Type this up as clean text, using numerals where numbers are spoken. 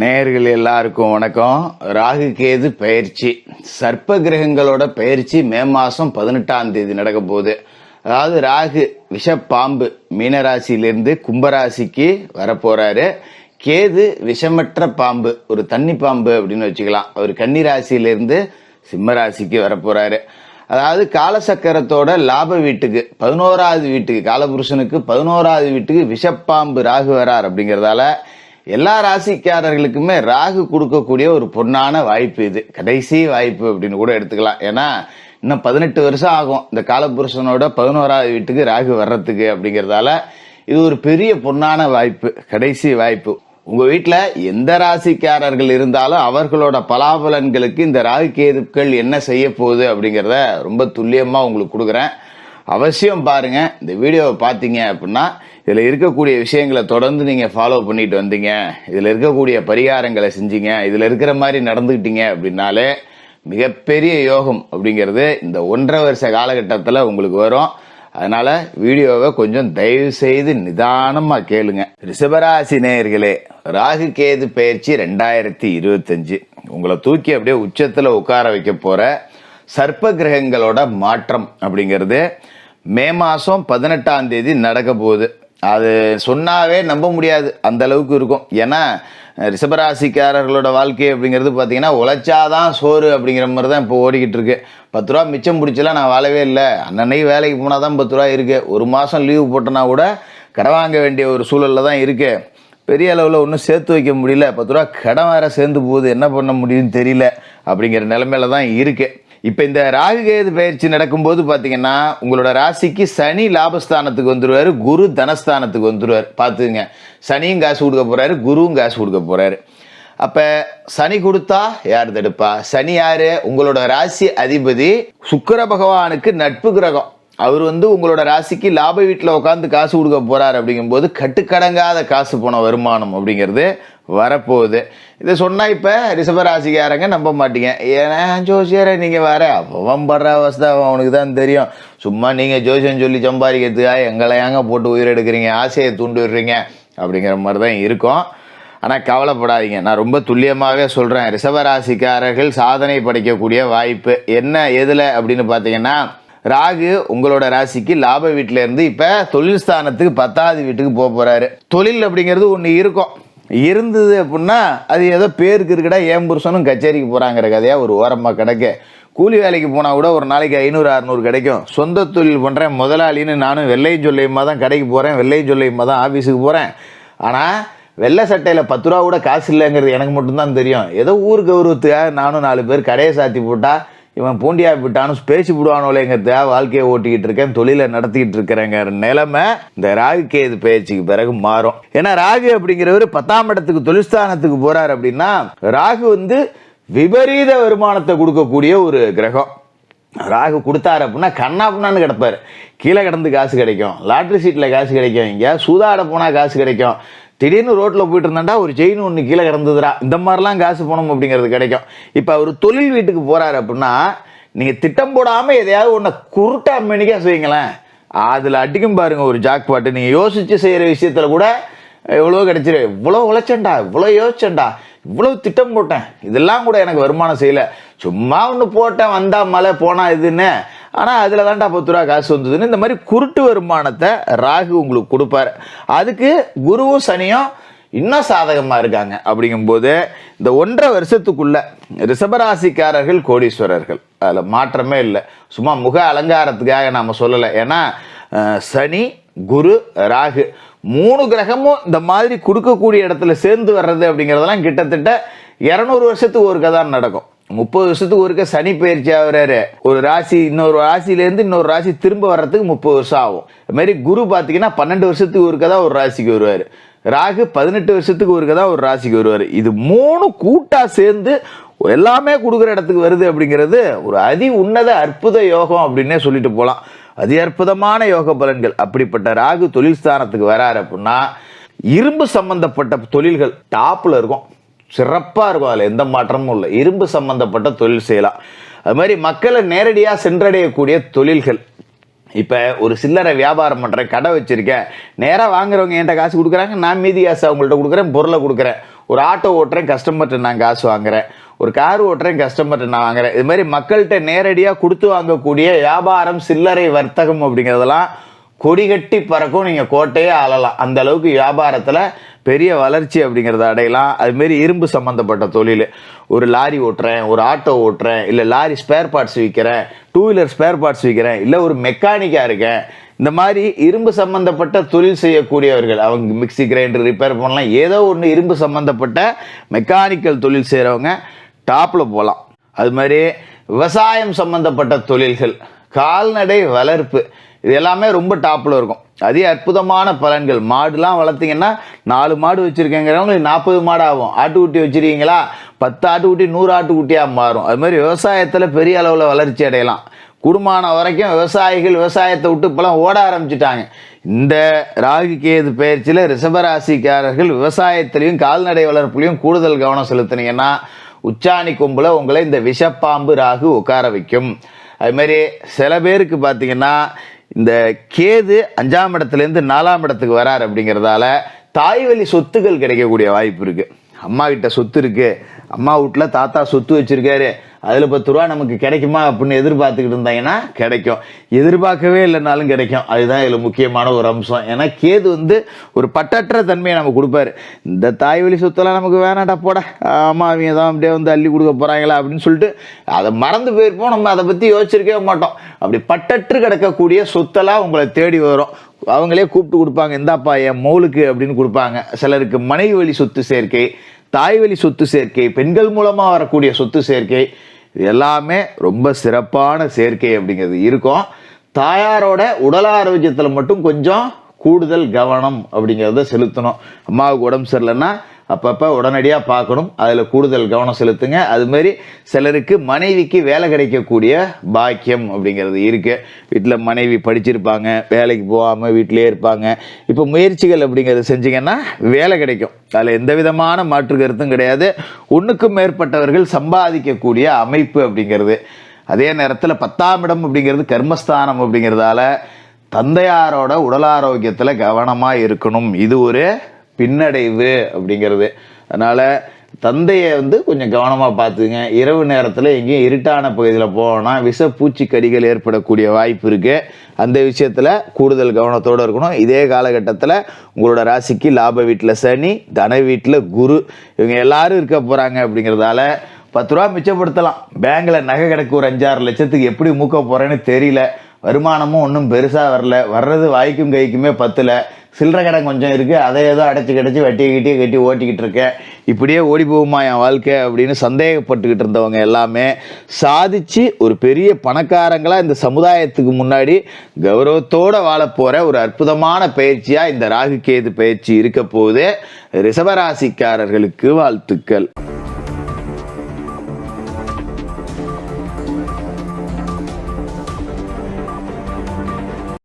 நேயர்கள் எல்லாருக்கும் வணக்கம். ராகு கேது பயிற்சி, சர்ப்ப கிரகங்களோட பயிற்சி மே மாசம் 18ஆம் தேதி நடக்க போகுது. அதாவது ராகு விஷப்பாம்பு மீனராசியிலிருந்து கும்பராசிக்கு வரப்போறாரு. கேது விஷமற்ற பாம்பு, ஒரு தண்ணி பாம்பு அப்படின்னு வச்சுக்கலாம், அவர் கன்னிராசியிலிருந்து சிம்மராசிக்கு வரப்போறாரு. அதாவது காலசக்கரத்தோட லாப வீட்டுக்கு 11வது வீட்டுக்கு, காலபுருஷனுக்கு 11வது வீட்டுக்கு விஷப்பாம்பு ராகு வரார். அப்படிங்கறதால எல்லா ராசிக்காரர்களுக்குமே ராகு கொடுக்கக்கூடிய ஒரு பொன்னான வாய்ப்பு, இது கடைசி வாய்ப்பு அப்படின்னு கூட எடுத்துக்கலாம். ஏன்னா இன்னும் 18 வருஷம் ஆகும் இந்த காலபுருஷனோட 11வது வீட்டுக்கு ராகு வர்றதுக்கு. அப்படிங்கறதால இது ஒரு பெரிய பொன்னான வாய்ப்பு, கடைசி வாய்ப்பு. உங்க வீட்டுல எந்த ராசிக்காரர்கள் இருந்தாலும் அவர்களோட பலாபலன்களுக்கு இந்த ராகு கேதுக்கள் என்ன செய்ய போகுது அப்படிங்கறத ரொம்ப துல்லியமா உங்களுக்கு கொடுக்குறேன். அவசியம் பாருங்க. இந்த வீடியோவை பார்த்தீங்க அப்படின்னா இதுல இருக்கக்கூடிய விஷயங்களை தொடர்ந்து நீங்க ஃபாலோ பண்ணிட்டு வந்தீங்க, இதுல இருக்கக்கூடிய பரிகாரங்களை செஞ்சீங்க, இதுல இருக்கிற மாதிரி நடந்துக்கிட்டீங்க அப்படின்னாலே மிகப்பெரிய யோகம் அப்படிங்கிறது இந்த 1.5 வருஷ காலகட்டத்தில் உங்களுக்கு வரும். அதனால வீடியோவை கொஞ்சம் தயவு செய்து நிதானமா கேளுங்க. ரிஷபராசி நேயர்களே, ராகு கேது பயிற்சி 2025 உங்களை தூக்கி அப்படியே உச்சத்துல உட்கார வைக்க போற சர்ப்ப கிரகங்களோட மாற்றம் அப்படிங்கிறது மே மாசம் 18ஆம் தேதி நடக்க போகுது. அது சொன்னாவே நம்ப முடியாது, அந்த அளவுக்கு இருக்கும். ஏன்னா ரிஷபராசிக்காரர்களோட வாழ்க்கை அப்படிங்கிறது பார்த்தீங்கன்னா உழைச்சாதான் சோறு அப்படிங்கிற மாதிரி தான் இப்போ ஓடிக்கிட்டு இருக்கு. 10 ரூபா மிச்சம் பிடிச்சலாம் நான் வாழவே இல்லை, அன்னன்னைக்கு வேலைக்கு போனால் தான் 10 ரூபா இருக்கு, ஒரு மாதம் லீவு போட்டோன்னா கூட கடன் வாங்க வேண்டிய ஒரு சூழலில் தான் இருக்கு. பெரிய அளவில் ஒன்றும் சேர்த்து வைக்க முடியல, 10 ரூபா கடன் வேற சேர்ந்து போகுது, என்ன பண்ண முடியும்னு தெரியல அப்படிங்கிற நிலைமையில தான் இருக்கு. இப்போ இந்த ராகு கேது பயிற்சி நடக்கும்போது பார்த்தீங்கன்னா உங்களோட ராசிக்கு சனி லாபஸ்தானத்துக்கு வந்துடுவார், குரு தனஸ்தானத்துக்கு வந்துடுவார். பார்த்துங்க, சனியும் காசு கொடுக்க போறாரு, குருவும் காசு கொடுக்க போறாரு. அப்ப சனி கொடுத்தா யார் தடுப்பா? சனி யாரு? உங்களோட ராசி அதிபதி சுக்கிர பகவானுக்கு நட்பு கிரகம். அவர் உங்களோட ராசிக்கு லாப வீட்டில் உட்காந்து காசு கொடுக்க போறாரு. அப்படிங்கும்போது கட்டுக்கடங்காத காசு போன வருமானம் அப்படிங்கிறது வரப்போகுது. இதை சொன்னா இப்ப ரிஷபராசிக்காரங்க நம்ப மாட்டீங்க. ஏன்னா ஜோசியரை நீங்க வேற அவன் படுற அவஸ்தை அவனுக்கு தான் தெரியும், சும்மா நீங்க ஜோசியம் சொல்லி சம்பாதிக்கிறதுக்காக எங்களை ஏங்க போட்டு உயிரெடுக்கிறீங்க, ஆசையை தூண்டு விடுறீங்க அப்படிங்கிற மாதிரி தான் இருக்கும். ஆனால் கவலைப்படாதீங்க, நான் ரொம்ப துல்லியமாகவே சொல்கிறேன். ரிஷபராசிக்காரர்கள் சாதனை படைக்கக்கூடிய வாய்ப்பு என்ன எதில் அப்படின்னு பார்த்தீங்கன்னா, ராகு உங்களோட ராசிக்கு லாப வீட்டில இருந்து இப்போ தொழில் ஸ்தானத்துக்கு 10வது வீட்டுக்கு போக போகிறாரு. தொழில் அப்படிங்கிறது ஒன்று இருக்கும், இருந்தது அப்படின்னா அது ஏதோ பேருக்கு இருக்கடா ஏன் புருஷனும் கச்சேரிக்கு போகிறாங்கிற கதையாக ஒரு ஓரமாக கிடக்கு. கூலி வேலைக்கு போனால் கூட ஒரு நாளைக்கு 500-600 கிடைக்கும். சொந்த தொழில் பண்ணுறேன் முதலாளின்னு நானும் வெள்ளையும் சொல்லியுமா தான் கடைக்கு போகிறேன், வெள்ளையும் சொல்லியுமா தான் ஆஃபீஸுக்கு போகிறேன். ஆனால் வெள்ளை சட்டையில் 10 ரூபா கூட காசு இல்லைங்கிறது எனக்கு மட்டும்தான் தெரியும். ஏதோ ஊர் கௌரவத்துக்காக நானும் 4 பேர் கடையை சாத்தி போட்டால் இவன் பூண்டியா விட்டானு பேசி விடுவானோலேங்கிறதுக்காக வாழ்க்கையை ஓட்டிக்கிட்டு இருக்கேன், தொழிலை நடத்திக்கிட்டு இருக்கிறேங்க நிலைமை இந்த ராகு கேது பயிற்சிக்கு பிறகு மாறும். ஏன்னா ராகு அப்படிங்கிறவர் 10ஆம் இடத்துக்கு தொழில்ஸ்தானத்துக்கு போறாரு. அப்படின்னா ராகு விபரீத வருமானத்தை கொடுக்கக்கூடிய ஒரு கிரகம். ராகு கொடுத்தாரு அப்படின்னா கண்ணா புண்ணான்னு கிடப்பாரு, கீழே கிடந்து காசு கிடைக்கும், லாட்ரி சீட்டில் காசு கிடைக்கும், இங்கே சூதாட போனால் காசு கிடைக்கும், திடீர்னு ரோட்டில் போயிட்டு இருந்தாண்டா ஒரு செயின் ஒன்று கீழே கிடந்ததுரா, இந்த மாதிரிலாம் காசு போனோம் அப்படிங்கிறது கிடைக்கும். இப்போ அவர் தொழில் வீட்டுக்கு போகிறாரு அப்படின்னா நீங்கள் திட்டம் போடாமல் எதையாவது ஒன்று குருட்டா மெனிக்காக செய்யுங்களேன், அதில் அடிக்கும் பாருங்க ஒரு ஜாக் பாட்டு. நீங்கள் யோசித்து செய்கிற விஷயத்தில் கூட எவ்வளோ கிடைச்சிரு, இவ்வளோ உழைச்சேன்டா, இவ்வளோ யோசிச்சேன்டா, இவ்வளவு திட்டம் போட்டேன், இதெல்லாம் கூட எனக்கு வருமானம் செய்யல, சும்மா ஒன்று போட்டேன் வந்தா மழை போனா இதுன்னு, ஆனால் அதில் தான்டா 10 ரூபா காசு வந்ததுன்னு இந்த மாதிரி குருட்டு வருமானத்தை ராகு உங்களுக்கு கொடுப்பாரு. அதுக்கு குருவும் சனியும் இன்னும் சாதகமாக இருக்காங்க. அப்படிங்கும்போது இந்த 1.5 வருஷத்துக்குள்ள ரிஷபராசிக்காரர்கள் கோடீஸ்வரர்கள், அதில் மாற்றமே இல்லை. சும்மா முக அலங்காரத்துக்காக நாம் சொல்லலை. ஏன்னா சனி குரு ராகு 3 கிரகமும் இந்த மாதிரி கொடுக்கக்கூடிய இடத்துல சேர்ந்து வர்றது அப்படிங்கிறதெல்லாம் கிட்டத்தட்ட 200 வருஷத்துக்கு ஒருக்க தான் நடக்கும். 30 வருஷத்துக்கு ஒருக்க சனி பயிற்சி ஆகுறாரு. ஒரு ராசி இன்னொரு ராசியிலேருந்து இன்னொரு ராசி திரும்ப வர்றதுக்கு 30 வருஷம் ஆகும். அது மாதிரி குரு பார்த்தீங்கன்னா 12 வருஷத்துக்கு ஒருக்க தான் ஒரு ராசிக்கு வருவார். ராகு 18 வருஷத்துக்கு ஒருக்க தான் ஒரு ராசிக்கு வருவார். இது 3 கூட்டா சேர்ந்து எல்லாமே கொடுக்குற இடத்துக்கு வருது அப்படிங்கிறது ஒரு அதி உன்னத அற்புத யோகம் அப்படின்னே சொல்லிட்டு போகலாம். அதி அற்புதமான யோக பலன்கள். அப்படிப்பட்ட ராகு தொழில் ஸ்தானத்துக்கு வராரு அப்படின்னா இரும்பு சம்பந்தப்பட்ட தொழில்கள் டாப்ல இருக்கும், சிறப்பாக இருக்கும், அதில் எந்த மாற்றமும் இல்லை. இரும்பு சம்பந்தப்பட்ட தொழில் செய்யலாம். அது மாதிரி மக்களை நேரடியாக சென்றடையக்கூடிய தொழில்கள். இப்போ ஒரு சில்லறை வியாபாரம் பண்ணுறேன், கடை வச்சுருக்கேன், நேராக வாங்குறவங்க என்கிட்ட காசு கொடுக்குறாங்க, நான் மீதி காசு அவங்கள்ட்ட கொடுக்குறேன், பொருளை கொடுக்குறேன். ஒரு ஆட்டோ ஓட்டுறேன், கஸ்டமர்கிட்ட நான் காசு வாங்குறேன். ஒரு கார் ஓட்டுறேன், கஸ்டமர்கிட்ட நான் வாங்குறேன். இது மாதிரி மக்கள்கிட்ட நேரடியாக கொடுத்து வாங்கக்கூடிய வியாபாரம், சில்லறை வர்த்தகம் அப்படிங்கிறதெல்லாம் கொடிகட்டி பறக்கும். நீங்கள் கோட்டையே ஆளலாம். அந்த அளவுக்கு வியாபாரத்தில் பெரிய வளர்ச்சி அப்படிங்கிறத அடையலாம். அதுமாரி இரும்பு சம்மந்தப்பட்ட தொழில், ஒரு லாரி ஓட்டுறேன், ஒரு ஆட்டோ ஓட்டுறேன், இல்லை லாரி ஸ்பேர் பார்ட்ஸ் விற்கிறேன், 2 வீலர் ஸ்பேர் பார்ட்ஸ் விற்கிறேன், இல்லை ஒரு மெக்கானிக்காக இருக்கேன். இந்த மாதிரி இரும்பு சம்மந்தப்பட்ட தொழில் செய்யக்கூடியவர்கள், அவங்க மிக்சி கிரைண்டர் ரிப்பேர் பண்ணலாம், ஏதோ ஒன்று இரும்பு சம்மந்தப்பட்ட மெக்கானிக்கல் தொழில் செய்கிறவங்க டாப்பில் போகலாம். அது மாதிரி விவசாயம் சம்மந்தப்பட்ட தொழில்கள், கால்நடை வளர்ப்பு, இது எல்லாமே ரொம்ப டாப்பில் இருக்கும். அதே அற்புதமான பலன்கள். மாடுலாம் வளர்த்திங்கன்னா 4 மாடு வச்சுருக்கேங்கிறவங்களுக்கு 40 மாடு ஆகும். ஆட்டுக்குட்டி வச்சுருக்கீங்களா, 10 ஆட்டுக்குட்டி 100 ஆட்டுக்குட்டியாக மாறும். அது மாதிரி விவசாயத்தில் பெரிய அளவில் வளர்ச்சி அடையலாம். குடும்பமான வரைக்கும் விவசாயிகள் விவசாயத்தை விட்டு இப்போலாம் ஓட ஆரம்பிச்சிட்டாங்க. இந்த ராகு கேது பயிற்சியில் ரிஷபராசிக்காரர்கள் விவசாயத்திலையும் கால்நடை வளர்ப்புலையும் கூடுதல் கவனம் செலுத்தினீங்கன்னா உச்சாணி கொம்பில் உங்களை இந்த விஷப்பாம்பு ராகு உட்கார வைக்கும். அதுமாரி சில பேருக்கு பார்த்தீங்கன்னா இந்த கேது 5ஆம் இடத்துலேருந்து 4ஆம் இடத்துக்கு வரார் அப்படிங்கிறதால தாய் வழி சொத்துக்கள் கிடைக்கக்கூடிய வாய்ப்பு இருக்குது. அம்மா கிட்ட சொத்து இருக்குது, அம்மா வீட்டில் தாத்தா சொத்து வச்சுருக்காரு, அதில் 10 ரூபா நமக்கு கிடைக்குமா அப்படின்னு எதிர்பார்த்துக்கிட்டு இருந்தாங்கன்னா கிடைக்கும். எதிர்பார்க்கவே இல்லைனாலும் கிடைக்கும். அதுதான் இதில் முக்கியமான ஒரு அம்சம். ஏன்னா கேது ஒரு பட்டற்ற தன்மையை நம்ம கொடுப்பாரு. இந்த தாய் வழி சொத்தெல்லாம் நமக்கு வேணாட்டா போட, ஆமாம் அவங்க தான் அப்படியே அள்ளி கொடுக்க போகிறாங்களா அப்படின்னு சொல்லிட்டு அதை மறந்து போயிருப்போம். நம்ம அதை பற்றி யோசிச்சிருக்கவே மாட்டோம். அப்படி பட்டற்று கிடக்கக்கூடிய சொத்தெல்லாம் உங்களை தேடி வரும். அவங்களே கூப்பிட்டு கொடுப்பாங்க, இந்தாப்பா என் மோளுக்கு அப்படின்னு கொடுப்பாங்க. சிலருக்கு மனைவி வழி சொத்து சேர்க்கை, தாய் வழி சொத்து சேர்க்கை, பெண்கள் மூலமாக வரக்கூடிய சொத்து சேர்க்கை, இது எல்லாமே ரொம்ப சிறப்பான சேர்க்கை அப்படிங்கிறது இருக்கும். தாயாரோட உடல் ஆரோக்கியத்தில் மட்டும் கொஞ்சம் கூடுதல் கவனம் அப்படிங்கிறத செலுத்தணும். அம்மாவுக்கு உடம்பு சரியில்லைன்னா அப்பப்போ உடனடியாக பார்க்கணும், அதில் கூடுதல் கவனம் செலுத்துங்க. அதுமாரி சிலருக்கு மனைவிக்கு வேலை கிடைக்கக்கூடிய பாக்கியம் அப்படிங்கிறது இருக்குது. வீட்டில் மனைவி படிச்சிருப்பாங்க, வேலைக்கு போகாமல் வீட்டிலே இருப்பாங்க. இப்போ முயற்சிகள் அப்படிங்கிறது செஞ்சிங்கன்னா வேலை கிடைக்கும். அதில் எந்த விதமான மாற்று கருத்தும் கிடையாது. ஒன்றுக்கும் மேற்பட்டவர்கள் சம்பாதிக்கக்கூடிய அமைப்பு அப்படிங்கிறது. அதே நேரத்தில் 10ஆம் இடம் அப்படிங்கிறது கர்மஸ்தானம் அப்படிங்கிறதால தந்தையாரோட உடல் ஆரோக்கியத்தில் கவனமாக இருக்கணும். இது ஒரு பின்னடைவு அப்படிங்கிறது. அதனால் தந்தையை கொஞ்சம் கவனமாக பார்த்துங்க. இரவு நேரத்தில் எங்கேயும் இருட்டான பகுதியில் போனால் விஷ பூச்சிக்கடிகள் ஏற்படக்கூடிய வாய்ப்பு இருக்குது. அந்த விஷயத்தில் கூடுதல் கவனத்தோடு இருக்கணும். இதே காலகட்டத்தில் உங்களோட ராசிக்கு லாப வீட்டில் சனி, தன வீட்டில் குரு, இவங்க எல்லாரும் இருக்க போகிறாங்க அப்படிங்கிறதால 10 ரூபா மிச்சப்படுத்தலாம். பேங்கில் நகை கிடக்கு ஒரு 5-6 லட்சத்துக்கு எப்படி மூக்க போகிறேன்னு தெரியல. வருமானமும் ஒன்றும் பெருசாக வரல, வர்றது வாய்க்கும் கைக்குமே பத்தல. சில்லறை கடன் கொஞ்சம் இருக்குது, அதை ஏதோ அடைச்சி வட்டியை கட்டி ஓட்டிக்கிட்டு இருக்கேன். இப்படியே ஓடி போகுமா என் வாழ்க்கை அப்படின்னு சந்தேகப்பட்டுக்கிட்டு இருந்தவங்க எல்லாமே சாதிச்சு ஒரு பெரிய பணக்காரங்களாக இந்த சமுதாயத்துக்கு முன்னாடி கௌரவத்தோடு வாழ போகிற ஒரு அற்புதமான பயிற்சியாக இந்த ராகு கேது பயிற்சி இருக்க போது ரிஷபராசிக்காரர்களுக்கு வாழ்த்துக்கள்.